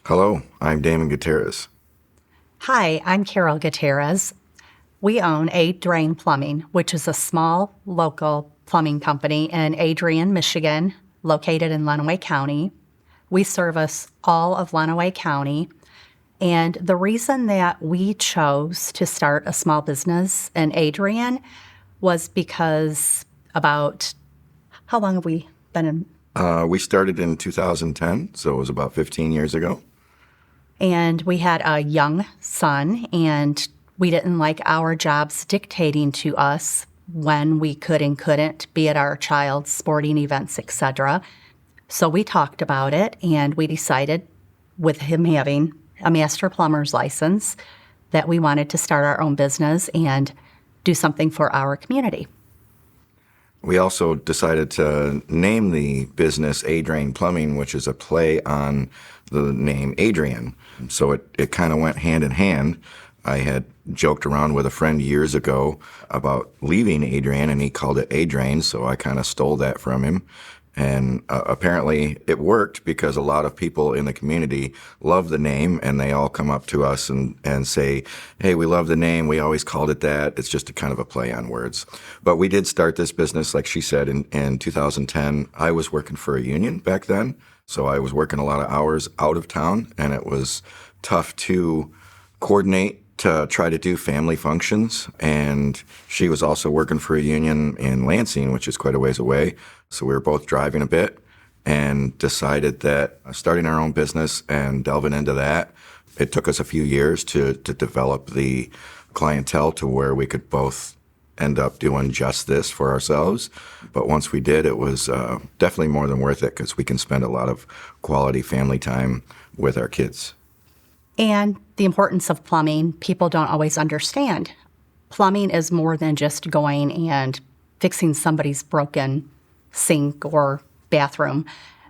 Hello, I'm Damon Gutierrez. Hi, I'm Carol Gutierrez. We own Drain Plumbing, which is a small local plumbing company in Adrian, Michigan, located in Lenawee County. We service all of Lenawee County. And the reason that we chose to start a small business in Adrian was because how long have we been in? We started in 2010, so it was about 15 years ago. And we had a young son, and we didn't like our jobs dictating to us when we could and couldn't be at our child's sporting events, etc. So we talked about it, and we decided, with him having a master plumber's license, that we wanted to start our own business and do something for our community. We also decided to name the business Drain Plumbing, which is a play on the name Adrian. So it kind of went hand in hand. I had joked around with a friend years ago about leaving Adrian, and he called it Adrain, so I kind of stole that from him. And apparently it worked because a lot of people in the community love the name, and they all come up to us and say, hey, we love the name. We always called it that. It's just a kind of a play on words. But we did start this business, like she said, in 2010. I was working for a union back then, so I was working a lot of hours out of town, and it was tough to coordinate to try to do family functions. And she was also working for a union in Lansing, which is quite a ways away. So we were both driving a bit and decided that starting our own business and delving into that, it took us a few years to develop the clientele to where we could both end up doing just this for ourselves. But once we did, it was definitely more than worth it because we can spend a lot of quality family time with our kids. And the importance of plumbing, people don't always understand. Plumbing is more than just going and fixing somebody's broken sink or bathroom.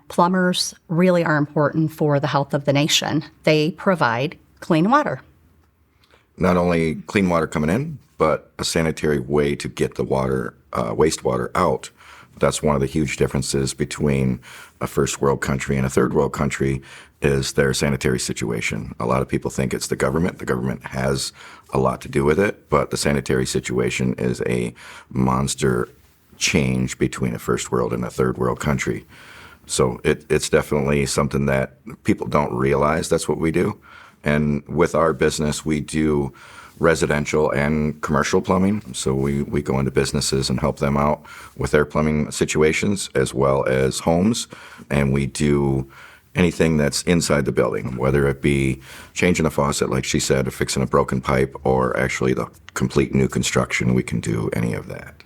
Plumbers really are important for the health of the nation. They provide clean water. Not only clean water coming in, but a sanitary way to get the water, wastewater out. That's one of the huge differences between a first world country and a third world country is their sanitary situation. A lot of people think it's the government. The government has a lot to do with it, but the sanitary situation is a monster change between a first world and a third world country. So it's definitely something that people don't realize that's what we do. And with our business, we do residential and commercial plumbing. So we go into businesses and help them out with their plumbing situations as well as homes. And we do anything that's inside the building, whether it be changing a faucet, like she said, or fixing a broken pipe, or actually the complete new construction, we can do any of that.